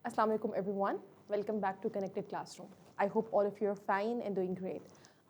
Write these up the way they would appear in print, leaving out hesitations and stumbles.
Assalamu alaikum everyone. Welcome back to Connected Classroom. I hope all of you are fine and doing great.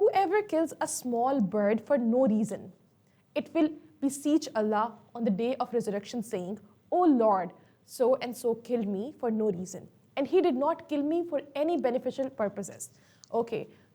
Whoever kills a small bird for no reason, it will beseech Allah on the day of resurrection saying, O Lord, so and so killed me for no reason, and he did not kill me for any beneficial purposes. Okay,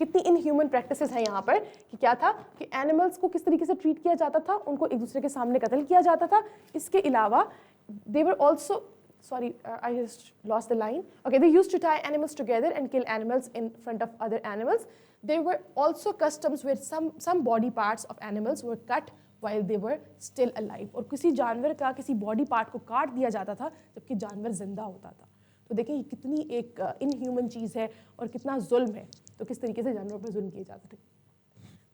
کتنی in human practices ہیں یہاں پر کہ کیا تھا کہ animals کو کس طریقے سے ٹریٹ کیا جاتا تھا, ان کو ایک دوسرے کے سامنے قتل کیا جاتا تھا. اس کے علاوہ they were also I just lost the line. Okay, they used to tie animals together and kill animals in front of other animals. There were also customs where some body parts of animals were cut while they were still alive. اور کسی جانور کا کسی body part کو کاٹ دیا جاتا تھا جبکہ جانور زندہ ہوتا تھا. تو دیکھیں یہ کتنی ایک ان ہیومن چیز ہے اور کتنا ظلم ہے, تو کس طریقے سے جانوروں پر ظلم کیے جاتے تھے.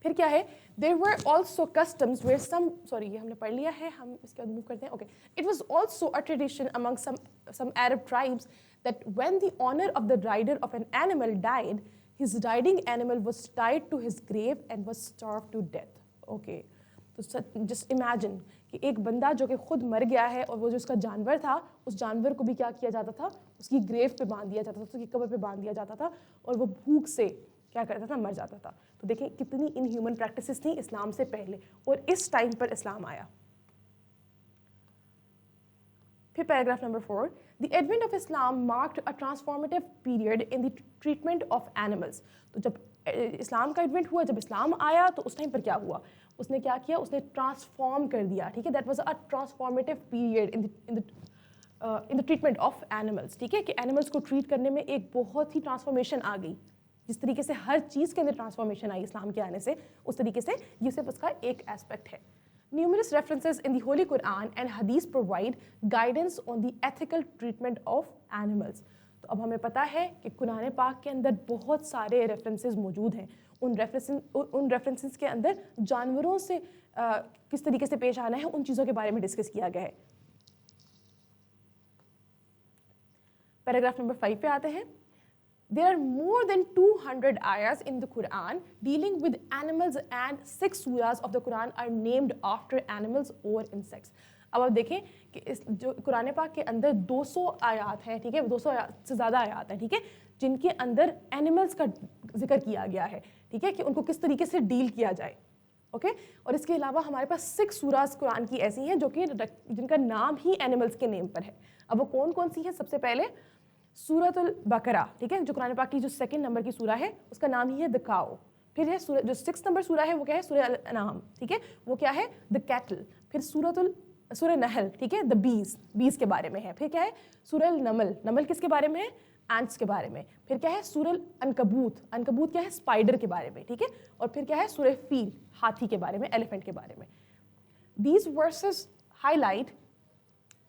پھر کیا ہے, there were also customs where یہ ہم نے پڑھ لیا ہے, ہم اس کے بعد موو کرتے ہیں. Okay, it was also a tradition among some Arab tribes that when the owner of the rider of an animal died, his riding animal was tied to his grave and was starved to death. Okay, تو just imagine کہ ایک بندہ جو کہ خود مر گیا ہے اور وہ جو اس کا جانور تھا, اس جانور کو بھی کیا کیا جاتا تھا, اس کی گریو پہ باندھ دیا جاتا تھا, اس کی قبر پہ باندھ دیا جاتا تھا, اور وہ بھوک سے کیا کرتا تھا, مر جاتا تھا. تو دیکھیں کتنی ان ہیومن پریکٹسز تھیں اسلام سے پہلے, اور اس ٹائم پر اسلام آیا. پھر paragraph number 4, the advent of Islam marked a transformative period in the treatment of animals. تو جب اسلام کا ایڈوینٹ ہوا, جب اسلام آیا, تو اس ٹائم پر کیا ہوا, اس نے کیا کیا, اس نے ٹرانسفارم کر دیا. ٹھیک ہے, that was a transformative period in the treatment of animals. ٹھیک ہے, کہ اینیملس کو ٹریٹ کرنے میں ایک بہت ہی ٹرانسفارمیشن آ گئی. جس طریقے سے ہر چیز کے اندر ٹرانسفارمیشن آئی اسلام کے آنے سے, اس طریقے سے یہ صرف اس کا ایک ایسپیکٹ ہے. Numerous references in the Holy Quran and Hadith provide guidance on the ethical treatment of animals. تو اب ہمیں پتہ ہے کہ قرآن پاک کے اندر بہت سارے ریفرنسز موجود ہیں. ان ریفرنسز کے اندر جانوروں سے کس طریقے سے پیش آنا ہے, ان چیزوں کے بارے میں ڈسکس کیا گیا ہے. پیراگراف نمبر 5 پہ آتے ہیں. There are more than 200 ayahs in the Quran dealing with animals and 6 surahs of the Quran are named after animals or insects. اب آپ دیکھیں کہ اس جو قرآن پاک کے اندر 200 آیات ہیں, ٹھیک ہے, 200 سے زیادہ آیات ہیں, ٹھیک ہے, جن کے اندر اینیملس کا ذکر کیا گیا ہے, ٹھیک ہے, کہ ان کو کس طریقے سے ڈیل کیا جائے. اوکے, اور اس کے علاوہ ہمارے پاس 6 سوراز قرآن کی ایسی ہیں جو کہ جن کا نام ہی اینیملس کے نیم پر ہے. اب وہ کون کون سی ہیں؟ سب سے پہلے سورۃ البقرہ, ٹھیک ہے, جو قرآن پاک کی جو 2 نمبر کی سورہ ہے, اس کا نام ہی ہے the cow. پھر ہے جو 6 نمبر سورہ ہے وہ کیا ہے, سورہ الانعام, ٹھیک ہے, وہ کیا ہے, the cattle. پھر سورہ نحل, ٹھیک ہے, the bees کے بارے میں ہے. پھر کیا ہے, سورہ النمل, نمل کس کے بارے میں ہے, اینٹس کے بارے میں. پھر کیا ہے, سورہ العنکبوت, عنکبوت کیا ہے, اسپائڈر کے بارے میں, ٹھیک ہے, اور پھر کیا ہے, سورہ فیل, ہاتھی کے بارے میں, ایلیفنٹ کے بارے میں. These verses highlight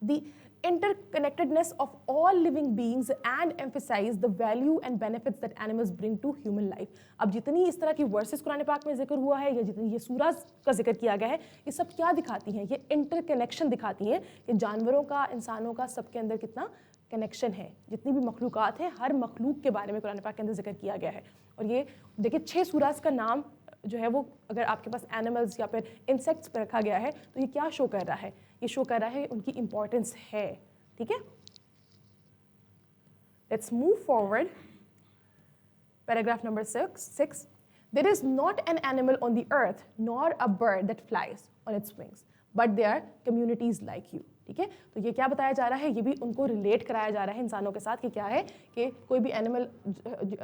the interconnectedness of all living beings and emphasize the value and benefits that animals bring to human life. اب جتنی اس طرح کی ورسز قرآن پاک میں ذکر ہوا ہے یا جتنی یہ سوراز کا ذکر کیا گیا ہے, یہ سب کیا دکھاتی ہیں, یہ انٹر کنیکشن دکھاتی ہیں کہ جانوروں کا, انسانوں کا, سب کے اندر کتنا کنیکشن ہے. جتنی بھی مخلوقات ہیں, ہر مخلوق کے بارے میں قرآن پاک کے اندر ذکر کیا گیا ہے. اور یہ دیکھیں 6 سوراز کا نام جو ہے وہ اگر آپ کے پاس اینیملز یا پھر انسیکٹس پہ رکھا گیا ہے تو یہ کیا شو کر رہا ہے, یہ شو کر رہا ہے ان کی امپورٹنس ہے. ٹھیک ہے, let's move forward. Paragraph number 6. There is not an animal on the earth nor a bird that flies on its wings, but there are communities like you. ٹھیک ہے, تو یہ کیا بتایا جا رہا ہے, یہ بھی ان کو ریلیٹ کرایا جا رہا ہے انسانوں کے ساتھ کہ کیا ہے کہ کوئی بھی اینیمل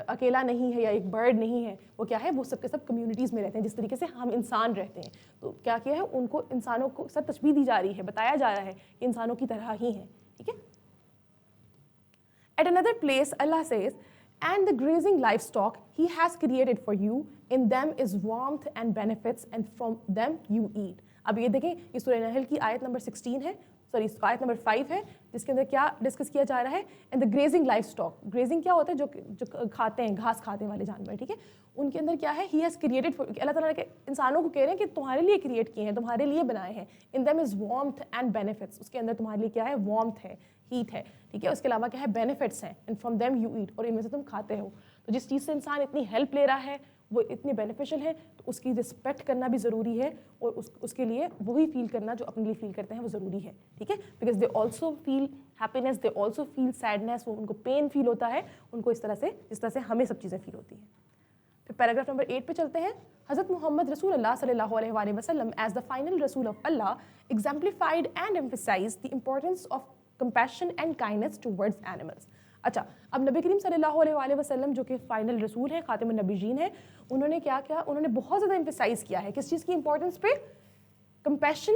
اکیلا نہیں ہے یا ایک برڈ نہیں ہے, وہ کیا ہے, وہ سب کے سب کمیونٹیز میں رہتے ہیں جس طریقے سے ہم انسان رہتے ہیں. تو کیا ہے, ان کو انسانوں کو سب تشبیہ دی جا رہی ہے, بتایا جا رہا ہے کہ انسانوں کی طرح ہی ہیں. ٹھیک ہے. At another place Allah says, and the grazing livestock he has created for you, in them is warmth and benefits, and from them you eat. اب یہ دیکھیں, یہ سورہ نحل کی آیت نمبر 16 ہے, آیت نمبر 5 ہے, جس کے اندر کیا ڈسکس کیا جا رہا ہے, and the grazing life stock. Grazing کیا ہوتا ہے, جو کھاتے ہیں, گھاس کھاتے والے جانور. ٹھیک ہے, ان کے اندر کیا ہے, ہی ہیز کریٹڈ فار, اللہ تعالیٰ نے انسانوں کو کہہ رہے ہیں کہ تمہارے لیے کریٹ کیے ہیں, تمہارے لیے بنائے ہیں. In them is warmth and benefits, اس کے اندر تمہارے لیے کیا ہے, وارمتھ ہے, ہیٹ ہے. ٹھیک ہے, اس کے علاوہ کیا ہے, بینیفٹس ہیں, and from them you eat, اور ان میں سے تم کھاتے ہو. تو جس چیز سے انسان اتنی ہیلپ لے رہا ہے, وہ اتنی بینیفیشل ہے, تو اس کی رسپیکٹ کرنا بھی ضروری ہے, اور اس کے لیے وہی فیل کرنا جو اپنے لیے فیل کرتے ہیں وہ ضروری ہے. ٹھیک ہے, because they also feel happiness, they also feel sadness, وہ ان کو پین فیل ہوتا ہے ان کو اس طرح سے جس طرح سے ہمیں سب چیزیں فیل ہوتی ہیں. پھر پیراگراف نمبر 8 پہ چلتے ہیں. حضرت محمد رسول اللہ صلی اللہ علیہ وآلہ وسلم as the final Rasul of Allah exemplified and emphasized the importance of compassion and kindness towards animals. اچھا اب نبی کریم صلی اللہ علیہ وآلہ وسلم جو کہ فائنل رسول ہیں, خاتم النبیین ہیں, انہوں نے کیا کیا, انہوں نے بہت زیادہ ایمفیسائز کیا ہے کس چیز کی امپورٹنس پہ, کمپیشن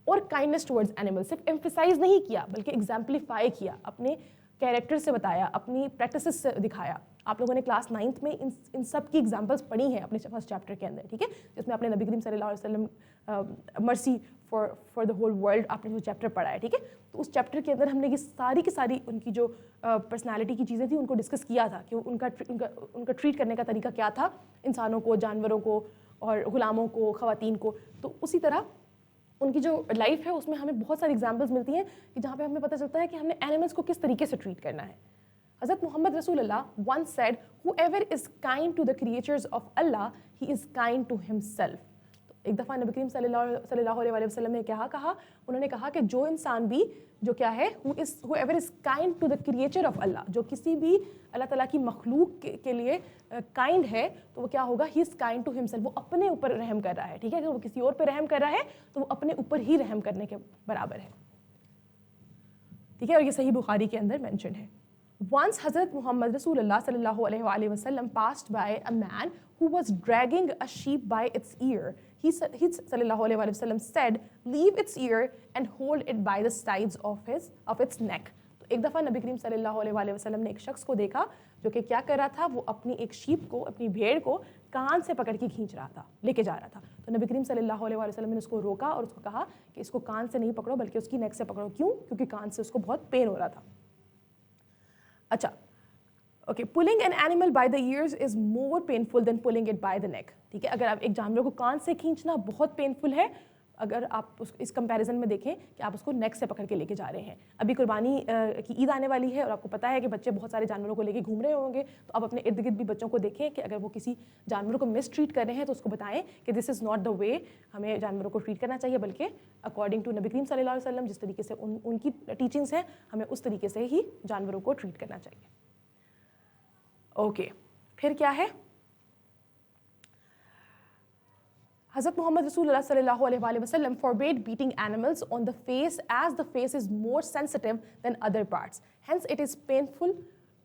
اور کائنڈنس ٹورڈز اینیمل. صرف ایمفیسائز نہیں کیا بلکہ ایگزامپلیفائی کیا, اپنے کیریکٹر سے بتایا, اپنی پریکٹسز سے دکھایا. آپ لوگوں نے کلاس 9th میں ان سب کی ایگزامپلس پڑھی ہیں اپنے فرسٹ چیپٹر کے اندر, ٹھیک ہے, جس میں آپ نے نبی کریم صلی اللہ علیہ وسلم مرسی فار دا ہول ورلڈ آپ نے جو چیپٹر پڑھا ہے, ٹھیک ہے. تو اس چیپٹر کے اندر ہم نے یہ ساری کی ساری ان کی جو پرسنالٹی کی چیزیں تھیں ان کو ڈسکس کیا تھا کہ ان کا ٹریٹ کرنے کا طریقہ کیا تھا, انسانوں کو, جانوروں کو اور غلاموں کو, خواتین کو. تو اسی طرح ان کی جو لائف ہے اس میں ہمیں بہت ساری ایگزامپلس ملتی ہیں کہ جہاں پہ ہمیں پتہ چلتا ہے کہ ہم نے اینیملس کو کس طریقے سے ٹریٹ کرنا ہے. حضرت محمد رسول اللہ once said, whoever is kind to the creatures of Allah, he is kind to himself. تو ایک دفعہ نبی کریم صلی اللہ علیہ وسلم نے کیا کہا, انہوں نے کہا کہ جو انسان بھی جو کیا ہے whoever is kind to the creature of Allah, جو کسی بھی اللہ تعالیٰ کی مخلوق کے لیے کائنڈ ہے تو وہ کیا ہوگا, he is kind to himself, وہ اپنے اوپر رحم کر رہا ہے, ٹھیک ہے. اگر وہ کسی اور پہ رحم کر رہا ہے تو وہ اپنے اوپر ہی رحم کرنے کے برابر ہے, ٹھیک ہے. اور یہ صحیح بخاری کے اندر مینشن ہے. Once Hazrat Muhammad Rasulullah sallallahu alaihi wasallam passed by a man who was dragging a sheep by its ear. He sallallahu alaihi wasallam said, leave its ear and hold it by the sides of its neck. تو ایک دفعہ نبی کریم صلی اللہ علیہ وسلم نے ایک شخص کو دیکھا جو کہ کیا کر رہا تھا, وہ اپنی ایک شیپ کو, اپنی بھیڑ کو کان سے پکڑ کے کھینچ رہا تھا, لے کے جا رہا تھا. تو نبی کریم صلی اللہ علیہ وسلم نے اس کو روکا اور اس کو کہا کہ اس کو کان سے نہیں پکڑو بلکہ اس کی نیک سے پکڑو. کیوں؟ کیونکہ کان سے اس کو بہت پین ہو رہا تھا. اچھا okay, pulling an animal by the ears is more painful than pulling it by the neck, ٹھیک ہے. اگر آپ ایک جانور کو کان سے کھینچنا بہت پینفل ہے, اگر آپ اس کمپیریزن میں دیکھیں کہ آپ اس کو نیک سے پکڑ کے لے کے جا رہے ہیں. ابھی قربانی کی عید آنے والی ہے اور آپ کو پتہ ہے کہ بچے بہت سارے جانوروں کو لے کے گھوم رہے ہوں گے, تو آپ اپنے ارد گرد بھی بچوں کو دیکھیں کہ اگر وہ کسی جانور کو مس ٹریٹ کر رہے ہیں تو اس کو بتائیں کہ دس از ناٹ دا وے ہمیں جانوروں کو ٹریٹ کرنا چاہیے, بلکہ اکارڈنگ ٹو نبی کریم صلی اللہ علیہ وسلم جس طریقے سے ان کی ٹیچنگس ہیں ہمیں اس طریقے سے ہی جانوروں کو ٹریٹ کرنا چاہیے. اوکے, پھر کیا ہے, حضرت محمد رسول اللہ صلی اللہ علیہ وآلہ وسلم forbade beating animals on the face as the face is more sensitive than other parts, hence it is painful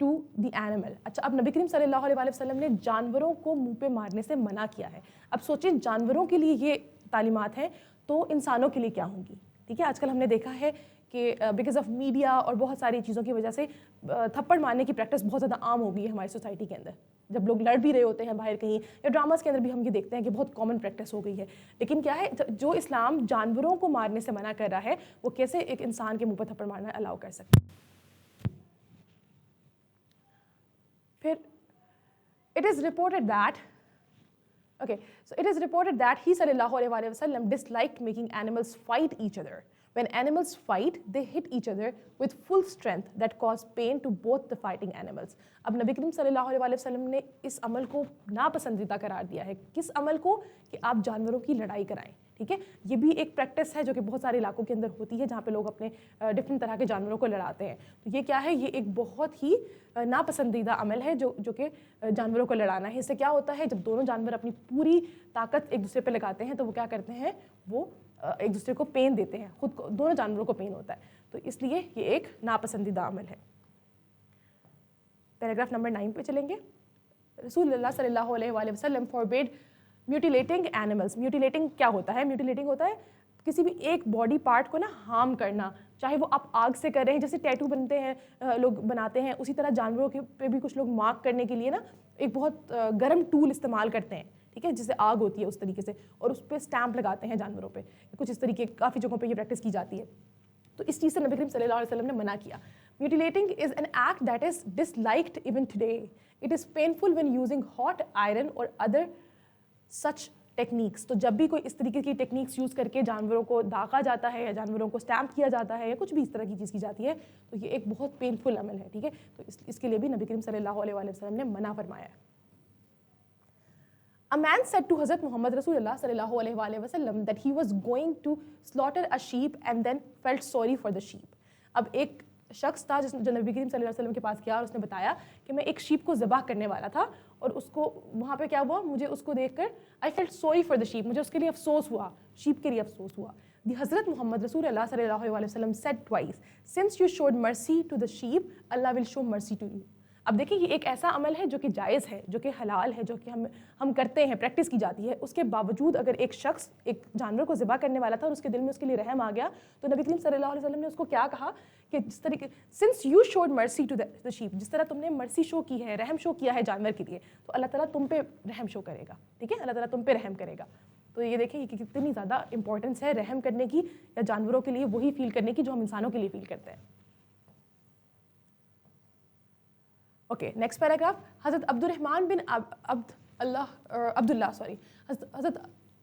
to the animal. اچھا اب نبی کریم صلی اللہ علیہ وآلہ وسلم نے جانوروں کو منہ پہ مارنے سے منع کیا ہے. اب سوچیں جانوروں کے لیے یہ تعلیمات ہیں تو انسانوں کے لیے کیا ہوں گی, ٹھیک ہے. آج کل ہم نے دیکھا ہے کہ بیکاز آف میڈیا اور بہت ساری چیزوں کی وجہ سے تھپڑ مارنے کی پریکٹس بہت زیادہ عام ہو گئی ہے ہماری سوسائٹی کے اندر. جب لوگ لڑ بھی رہے ہوتے ہیں باہر کہیں یا ڈراماز کے اندر بھی ہم یہ دیکھتے ہیں کہ بہت کامن پریکٹس ہو گئی ہے. لیکن کیا ہے, جو اسلام جانوروں کو مارنے سے منع کر رہا ہے وہ کیسے ایک انسان کے منہ پہ تھپڑ مارنا الاؤ کر سکتا ہے. پھر it is reported that he sallallahu alaihi wasallam disliked making animals fight each other. When animals fight, they hit each other with full strength that cause pain to both the fighting animals. اب نبی کریم صلی اللہ علیہ وسلم نے اس عمل کو ناپسندیدہ قرار دیا ہے. کس عمل کو؟ کہ آپ جانوروں کی لڑائی کرائیں, ٹھیک ہے. یہ بھی ایک پریکٹس ہے جو کہ بہت سارے علاقوں کے اندر ہوتی ہے جہاں پہ لوگ اپنے ڈفرینٹ طرح کے جانوروں کو لڑاتے ہیں. تو یہ کیا ہے, یہ ایک بہت ہی ناپسندیدہ عمل ہے جو کہ جانوروں کو لڑانا ہے. اس سے کیا ہوتا ہے, جب دونوں جانور اپنی پوری طاقت ایک دوسرے پہ لگاتے ہیں تو وہ کیا کرتے ہیں, وہ ایک دوسرے کو پین دیتے ہیں, خود کو, دونوں جانوروں کو پین ہوتا ہے. تو اس لیے یہ ایک ناپسندیدہ عمل ہے. پیراگراف نمبر 9 پہ چلیں گے. رسول اللہ صلی اللہ علیہ وآلہ وسلم forbade mutilating animals. میوٹیلیٹنگ کیا ہوتا ہے؟ میوٹیلیٹنگ ہوتا ہے کسی بھی ایک باڈی پارٹ کو نا ہارم کرنا, چاہے وہ آپ آگ سے کر رہے ہیں, جیسے ٹیٹو بنتے ہیں لوگ بناتے ہیں, اسی طرح جانوروں کے پہ بھی کچھ لوگ مارک کرنے کے لیے نا ایک بہت گرم ٹول استعمال کرتے ہیں, ٹھیک ہے, جسے آگ ہوتی ہے اس طریقے سے, اور اس پہ اسٹیمپ لگاتے ہیں جانوروں پہ. کچھ اس طریقے کافی جگہوں پہ یہ پریکٹس کی جاتی ہے. تو اس چیز سے نبی کریم صلی اللہ علیہ وسلم نے منع کیا. Mutilating is an act that is disliked even today. It is painful when using hot iron or other such techniques. تو جب بھی کوئی اس طریقے کی ٹیکنیکس یوز کر کے جانوروں کو داغا جاتا ہے یا جانوروں کو اسٹیمپ کیا جاتا ہے یا کچھ بھی اس طرح کی چیز کی جاتی ہے تو یہ ایک بہت پینفل عمل ہے, ٹھیک ہے. تو اس کے لیے بھی نبی کریم صلی اللہ علیہ وسلم نے منع فرمایا ہے. A man said to Hazrat Muhammad Rasulullah sallallahu alaihi wasallam that he was going to slaughter a sheep and then felt sorry for the sheep. اب ایک شخص تھا جو نبی کریم صلی اللہ علیہ وسلم کے پاس گیا اور اس نے بتایا کہ میں ایک شیپ کو ذبح کرنے والا تھا اور اس کو وہاں پہ کیا ہوا, مجھے اس کو دیکھ کر I felt sorry for the sheep, مجھے اس کے لیے افسوس ہوا, شیپ کے لیے افسوس ہوا. the Hazrat Muhammad Rasulullah sallallahu alaihi wasallam said twice, since you showed mercy to the sheep, Allah will show mercy to you. اب دیکھیں یہ ایک ایسا عمل ہے جو کہ جائز ہے, جو کہ حلال ہے, جو کہ ہم کرتے ہیں, پریکٹس کی جاتی ہے. اس کے باوجود اگر ایک شخص ایک جانور کو ذبح کرنے والا تھا اور اس کے دل میں اس کے لیے رحم آ گیا, تو نبی کریم صلی اللہ علیہ وسلم نے اس کو کیا کہا کہ جس طریقے since you showed mercy to the sheep, جس طرح تم نے مرسی شو کی ہے, رحم شو کیا ہے جانور کے لیے, تو اللہ تعالیٰ تم پہ رحم شو کرے گا. ٹھیک ہے, اللہ تعالیٰ تم پہ رحم کرے گا. تو یہ دیکھیں کہ کتنی زیادہ امپورٹنس ہے رحم کرنے کی, یا جانوروں کے لیے وہی فیل کرنے کی جو ہم انسانوں کے لیے فیل کرتے ہیں. Okay, next paragraph. حضرت عبدالرحمن بن حضرت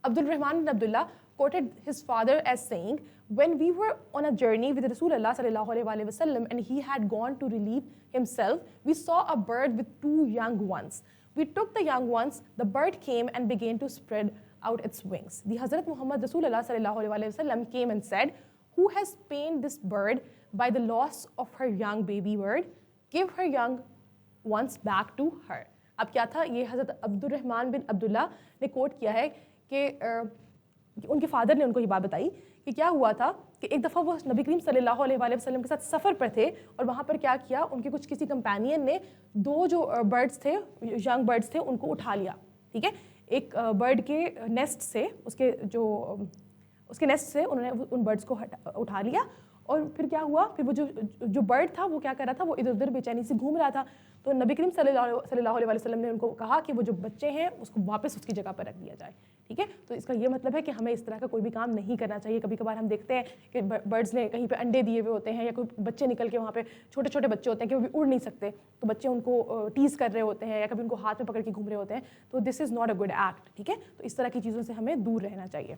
Abdurrahman bin Abdullah quoted his father as saying, when we were on a journey with Rasulullah sallallahu alaihi wasallam and he had gone to relieve himself, we saw a bird with 2 young ones. We took the young ones, the bird came and began to spread out its wings. The Hazrat Muhammad Rasulullah sallallahu alaihi wasallam came and said, who has pained this bird by the loss of her young baby bird? Give her young ones back to her. اب کیا تھا, یہ حضرت عبدالرحمن بن عبداللہ نے کوٹ کیا ہے کہ ان کے فادر نے ان کو یہ بات بتائی کہ کیا ہوا تھا کہ ایک دفعہ وہ نبی کریم صلی اللہ علیہ وآلہ وسلم کے ساتھ سفر پر تھے, اور وہاں پر کیا کیا, ان کے کسی کمپینین نے 2 جو برڈز تھے, ینگ برڈز تھے, ان کو اٹھا لیا. ٹھیک ہے, ایک برڈ کے نیسٹ سے, اس کے نیسٹ سے انہوں نے ان برڈز کو اٹھا لیا, اور پھر کیا ہوا, پھر وہ جو برڈ تھا وہ کیا کر رہا تھا, وہ ادھر ادھر بے چینی سے گھوم رہا تھا. تو نبی کریم صلی اللہ علیہ وسلم نے ان کو کہا کہ وہ جو بچے ہیں اس کو واپس اس کی جگہ پر رکھ دیا جائے. ٹھیک ہے, تو اس کا یہ مطلب ہے کہ ہمیں اس طرح کا کوئی بھی کام نہیں کرنا چاہیے. کبھی کبھار ہم دیکھتے ہیں کہ برڈز نے کہیں پہ انڈے دیے ہوئے ہوتے ہیں, یا کوئی بچے نکل کے وہاں پہ چھوٹے چھوٹے بچے ہوتے ہیں کہ وہ بھی اڑ نہیں سکتے, تو بچے ان کو ٹیز کر رہے ہوتے ہیں, یا کبھی ان کو ہاتھ میں پکڑ کے گھوم رہے ہوتے ہیں. تو this is not a good act. ٹھیک ہے, تو اس طرح کی چیزوں سے ہمیں دور رہنا چاہیے.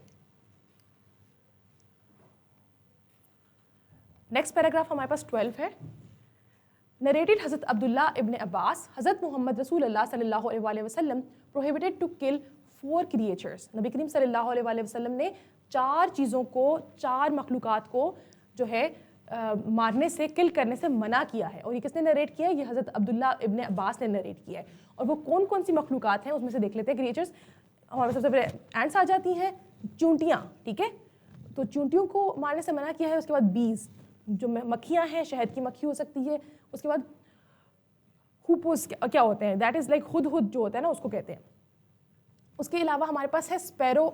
نیکسٹ پیراگراف ہمارے پاس 12 ہے. Narrated Hazrat Abdullah ibn Abbas, Hazrat Muhammad Rasulullah sallallahu alaihi wasallam prohibited to kill 4 creatures. نبی کریم صلی اللہ علیہ وسلم نے 4 چیزوں کو, 4 مخلوقات کو جو ہے مارنے سے, کل کرنے سے منع کیا ہے. اور یہ کس نے نریٹ کیا ہے, یہ حضرت عبداللہ ابن عباس نے نریٹ کیا ہے. اور وہ کون کون سی مخلوقات ہیں اس میں سے دیکھ لیتے ہیں. کریچرز ہمارے سب سے پہلے اینٹس آ جاتی ہیں, چونٹیاں. ٹھیک ہے, تو چونٹیوں کو مارنے سے منع کیا ہے. اس کے بعد بیز, جو مکھیاں ہیں, شہد کی مکھی ہو سکتی ہے. اس کے بعد ہوپوز کیا ہوتے ہیں, دیٹ از لائک ہدہد جو ہوتا ہے نا, اس کو کہتے ہیں. اس کے علاوہ ہمارے پاس ہے اسپیرو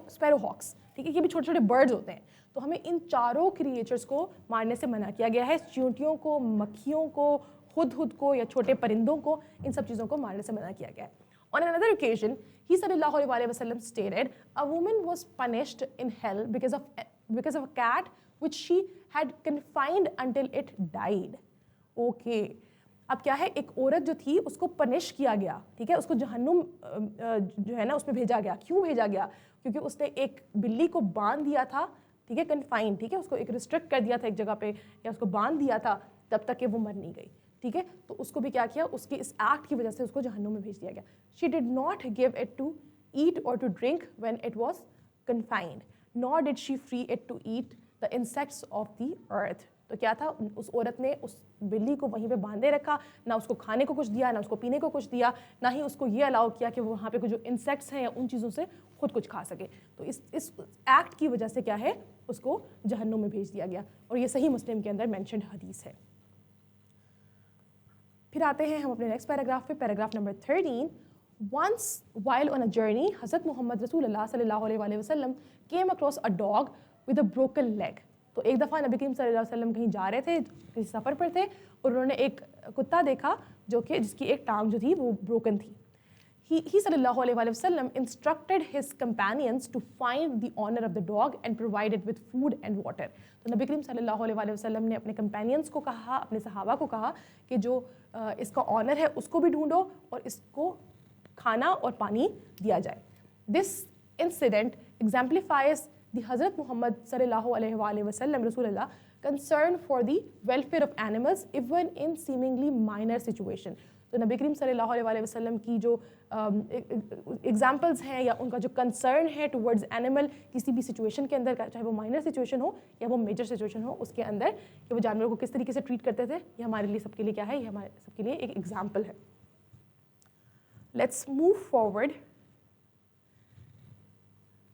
ہاکس. ٹھیک ہے, یہ بھی چھوٹے چھوٹے برڈز ہوتے ہیں. تو ہمیں ان 4 کریچرز کو مارنے سے منع کیا گیا ہے. چونٹیوں کو, مکھیوں کو, ہدہد کو یا چھوٹے پرندوں کو, ان سب چیزوں کو مارنے سے منع کیا گیا ہے. On another occasion, he sallallahu alaihi wasallam stated, a woman was punished in hell because of a cat which she had confined until it died. Okay, اب کیا ہے, ایک عورت جو تھی اس کو پنش کیا گیا. ٹھیک ہے, اس کو جہنم جو ہے نا اس میں بھیجا گیا. کیوں بھیجا گیا, کیونکہ اس نے ایک بلی کو باندھ دیا تھا. ٹھیک ہے, کنفائن, ٹھیک ہے, اس کو ایک ریسٹرکٹ کر دیا تھا ایک جگہ پہ, یا اس کو باندھ دیا تھا تب تک کہ وہ مر نہیں گئی. ٹھیک ہے, تو اس کو بھی کیا کیا, اس کے اس ایکٹ کی وجہ سے اس کو جہنم میں بھیج دیا گیا. She did not give it to eat or to drink when it was confined, nor did she free it to eat the insects of the earth. تو کیا تھا, اس عورت نے اس بلی کو وہیں پہ باندھے رکھا, نہ اس کو کھانے کو کچھ دیا, نہ اس کو پینے کو کچھ دیا, نہ ہی اس کو یہ الاؤ کیا کہ وہ وہاں پہ جو انسیکٹس ہیں یا ان چیزوں سے خود کچھ کھا سکے. تو اس ایکٹ کی وجہ سے کیا ہے, اس کو جہنم میں بھیج دیا گیا. اور یہ صحیح مسلم کے اندر مینشنڈ حدیث ہے. پھر آتے ہیں ہم اپنے نیکسٹ پیراگراف پہ, paragraph number 13. Once while on a journey, Hazrat Muhammad Rasulullah sallallahu alaihi wasallam came across a dog with a broken leg. تو ایک دفعہ نبی کریم صلی اللہ علیہ وسلم کہیں جا رہے تھے, کسی سفر پر تھے, اور انہوں نے ایک کتا دیکھا جو کہ جس کی ایک ٹانگ جو تھی وہ بروکن تھی. He صلی اللہ علیہ وسلم instructed his companions to find the owner of the dog and provide it with food and water. تو نبی کریم صلی اللہ علیہ وسلم نے اپنے کمپینینس کو کہا, اپنے صحابہ کو کہا کہ جو اس کا آنر ہے اس کو بھی ڈھونڈو اور اس کو کھانا اور پانی دیا جائے. This incident exemplifies the Hazrat Muhammad sallallahu alaihi wa sallam Rasulullah concern for the welfare of animals even in seemingly minor situation. تو نبی کریم صلی اللہ علیہ وسلم کی جو ایگزامپلس ہیں یا ان کا جو کنسرن ہے ٹورڈز اینیمل کسی بھی سچویشن کے اندر, چاہے وہ مائنر سچویشن ہو یا وہ میجر سچویشن ہو, اس کے اندر کہ وہ جانوروں کو کس طریقے سے ٹریٹ کرتے تھے, یہ ہمارے لیے سب کے لیے کیا ہے, یہ ہمارے سب کے لیے ایک ایگزامپل ہے. Let's move forward.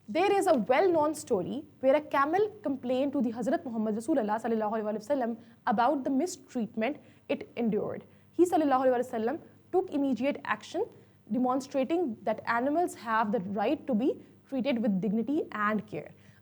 There is a well-known story where a camel complained to the Hazrat Muhammad Rasulullah sallallahu alaihi wasallam about the mistreatment it endured. He sallallahu alaihi wasallam took immediate action, demonstrating that animals have the right to be treated with dignity and care.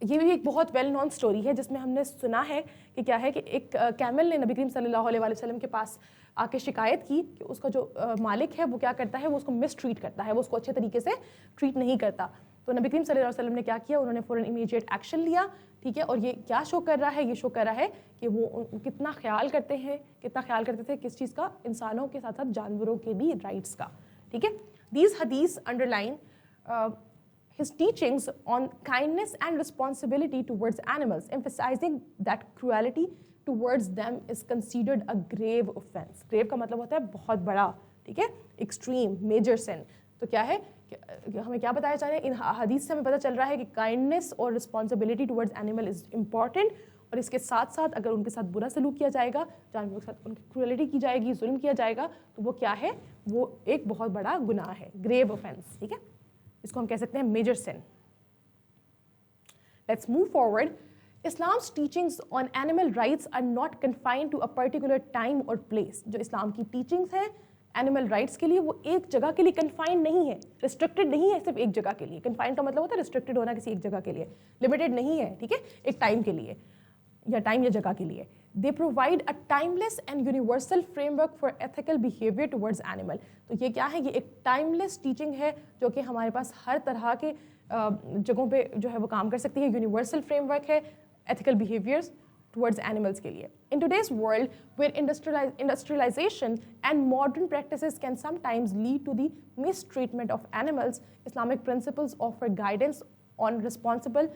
یہ بھی ایک بہت well known story ہے جس میں ہم نے سنا ہے کہ کیا ہے کہ ایک کیمل نے نبی کریم صلی اللہ علیہ وسلم کے پاس آ کے شکایت کی کہ اس کا جو مالک ہے وہ کیا کرتا ہے, وہ اس کو مس ٹریٹ کرتا ہے, وہ اس کو اچھے طریقے سے ٹریٹ نہیں کرتا. تو نبی کریم صلی اللہ علیہ وسلم نے کیا کیا, انہوں نے فوراً امیڈیٹ ایکشن لیا, ٹھیک ہے. اور یہ کیا شو کر رہا ہے, یہ شو کر رہا ہے کہ وہ کتنا خیال کرتے ہیں, کتنا خیال کرتے تھے کس چیز کا, انسانوں کے ساتھ ساتھ جانوروں کے بھی رائٹس کا, ٹھیک ہے. دیز حدیث under line his teachings on kindness and responsibility towards animals, emphasizing that cruelty towards them is considered a grave offense. grave کا مطلب ہوتا ہے بہت بڑا, ٹھیک ہے, extreme, major sin. تو کیا ہے کہ ہمیں کیا بتایا جا رہا ہے, ان حدیث سے ہمیں پتہ چل رہا ہے کہ kindness اور responsibility towards animal is important, اور اس کے ساتھ ساتھ اگر ان کے ساتھ برا سلوک کیا جائے گا, جانوروں کے ساتھ ان کی cruelty کی جائے گی, ظلم کیا جائے گا, تو وہ کیا ہے, وہ ایک بہت بڑا گناہ ہے, grave offense, ٹھیک ہے. اس کو ہم کہہ سکتے ہیں major sin. Let's move forward. اسلام's teachings on animal rights are not confined to a particular time or place. جو اسلام کی ٹیچنگس ہیں اینیمل رائٹس کے لیے وہ ایک جگہ کے لیے کنفائنڈ نہیں ہے, ریسٹرکٹیڈ نہیں ہے صرف ایک جگہ کے لیے. کنفائنڈ کا مطلب ہوتا ہے ریسٹرکٹیڈ ہونا کسی ایک جگہ کے لیے, لمیٹیڈ نہیں ہے, ٹھیک ہے, ایک ٹائم کے لیے یا ٹائم یا جگہ کے لیے. They provide a timeless and universal framework for ethical behavior towards animal. تو یہ کیا ہے, یہ ایک ٹائملیس ٹیچنگ ہے جو کہ ہمارے پاس ہر طرح کے جگہوں پہ جو ہے وہ کام کر سکتی ہے. یونیورسل فریم ورک ہے ethical behaviors towards animals کے لیے. In today's world where industrialization and modern practices can sometimes lead to the mistreatment of animals, Islamic principles offer guidance on responsible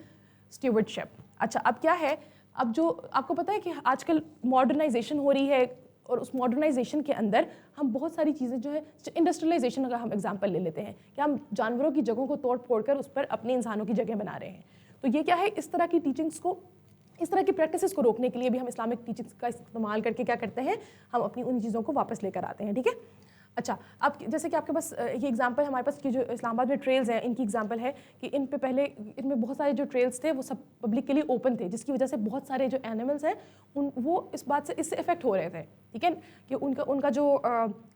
stewardship. اچھا, اب کیا ہے, اب جو آپ کو پتہ ہے کہ آج کل ماڈرنائزیشن ہو رہی ہے, اور اس ماڈرنائزیشن کے اندر ہم بہت ساری چیزیں جو ہے, انڈسٹریلائزیشن اگر ہم ایگزامپل لے لیتے ہیں کہ ہم جانوروں کی جگہوں کو توڑ پھوڑ کر اس پر اپنے انسانوں کی جگہ بنا رہے ہیں. تو یہ کیا ہے, اس طرح کی ٹیچنگس کو, اس طرح کی پریکٹسز کو روکنے کے لیے بھی ہم اسلامک ٹیچنگس کا استعمال کر کے کیا کرتے ہیں, ہم اپنی ان چیزوں کو واپس لے کر آتے ہیں, ٹھیک ہے. اچھا, اب جیسے کہ آپ کے پاس یہ ایگزامپل ہمارے پاس کی جو اسلام آباد میں ٹریلز ہیں ان کی ایگزامپل ہے کہ ان پہ پہلے ان میں بہت سارے جو ٹریلز تھے وہ سب پبلک کے لیے اوپن تھے, جس کی وجہ سے بہت سارے جو اینیملز ہیں وہ اس بات سے اس سے افیکٹ ہو رہے تھے, ٹھیک ہے, کہ ان کا جو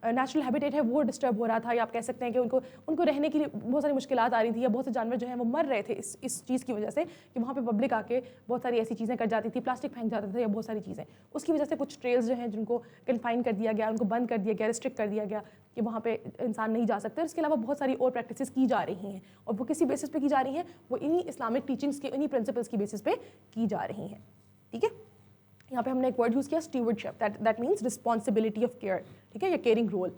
نیچرل ہیبیٹیٹ ہے وہ ڈسٹرب ہو رہا تھا, یا آپ کہہ سکتے ہیں کہ ان کو رہنے کے لیے بہت ساری مشکلات آ رہی تھیں, یا بہت سے جانور جو ہیں وہ مر رہے تھے اس چیز کی وجہ سے کہ وہاں پہ پبلک آ کے بہت ساری ایسی چیزیں کر جاتی تھی, پلاسٹک پھینک جاتا تھا یا بہت ساری چیزیں. اس کی وجہ سے کچھ ٹریلز جو ہیں جن کو کنفائن کر دیا گیا, ان کو بند کر دیا گیا, ریسٹرکٹ کر دیا گیا کہ وہاں پہ انسان نہیں جا سکتے. اس کے علاوہ بہت ساری اور پریکٹسز کی جا رہی ہیں, اور وہ کسی بیسس پہ کی جا رہی ہیں, وہ انہی اسلامک ٹیچنگس کے انہی پرنسپلس کی بیسس پہ کی جا رہی ہیں, ٹھیک ہے. یہاں پہ ہم نے ایک ورڈ یوز کیا stewardship, that means responsibility of care, ٹھیک ہے, یا کیئرنگ رول.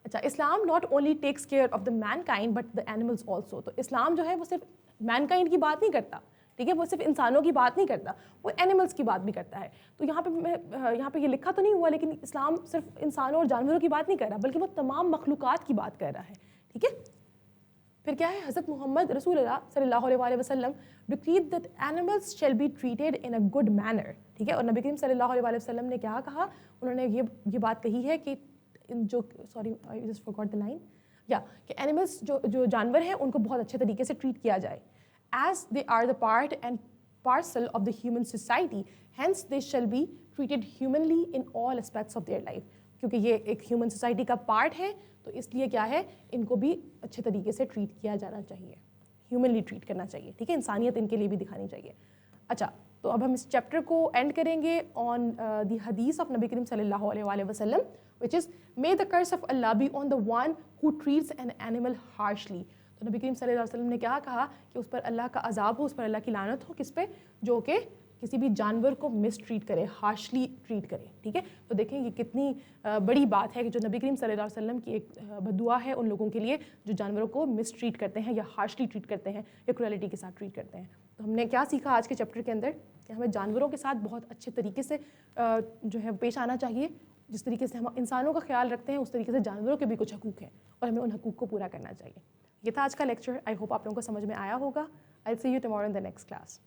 اچھا, Islam not only takes care of the mankind but the animals also. تو اسلام جو ہے وہ صرف مین کائنڈ کی بات نہیں کرتا, ٹھیک ہے, وہ صرف انسانوں کی بات نہیں کرتا, وہ اینیملس کی بات بھی کرتا ہے. تو یہاں پہ یہ لکھا تو نہیں ہوا, لیکن اسلام صرف انسانوں اور جانوروں کی بات نہیں کر رہا, بلکہ وہ تمام مخلوقات کی بات کر رہا ہے, ٹھیک ہے. پھر کیا ہے, حضرت محمد رسول اللہ صلی اللہ علیہ وسلم decreed that animals shall be treated in a good manner, ٹھیک ہے. اور نبی کریم صلی اللہ علیہ وسلم نے کیا کہا, انہوں نے یہ بات کہی ہے کہ جو sorry I just forgot the line, کہ اینیملس جو جانور ہیں ان کو بہت اچھے طریقے سے ٹریٹ کیا جائے, as they are the part and parcel of the human society, hence they shall be treated humanly in all aspects of their life. کیونکہ یہ ایک ہیومن سوسائٹی کا پارٹ ہے, تو اس لیے کیا ہے, ان کو بھی اچھے طریقے سے ٹریٹ کیا جانا چاہیے, ہیومنلی ٹریٹ کرنا چاہیے, ٹھیک ہے, انسانیت ان کے لیے بھی دکھانی چاہیے. اچھا, تو اب ہم اس چیپٹر کو اینڈ کریں گے آن دی حدیث آف نبی کریم صلی اللہ علیہ وسلم, which is may the curse of Allah be on the one who treats an animal harshly. تو نبی کریم صلی اللہ علیہ وسلم نے کیا کہا کہ اس پر اللہ کا عذاب ہو, اس پر اللہ کی لعنت ہو, کس پہ, جو کہ کسی بھی جانور کو مس ٹریٹ کرے, ہارشلی ٹریٹ کرے, ٹھیک ہے. تو دیکھیں یہ کتنی بڑی بات ہے کہ جو نبی کریم صلی اللہ علیہ وسلم کی ایک بدعا ہے ان لوگوں کے لیے جو جانوروں کو مس ٹریٹ کرتے ہیں یا ہارشلی ٹریٹ کرتے ہیں یا کرولیٹی کے ساتھ ٹریٹ کرتے ہیں. تو ہم نے کیا سیکھا آج کے چیپٹر کے اندر, کہ ہمیں جانوروں کے ساتھ بہت اچھے طریقے سے جو ہے پیش آنا چاہیے. جس طریقے سے ہم انسانوں کا خیال رکھتے ہیں اس طریقے سے جانوروں کے بھی کچھ حقوق ہیں, اور ہمیں ان حقوق کو پورا کرنا چاہیے. یہ تھا آج کا لیکچر. آئی ہوپ آپ لوگوں کو سمجھ میں آیا ہوگا. I'll see you tomorrow in the next class.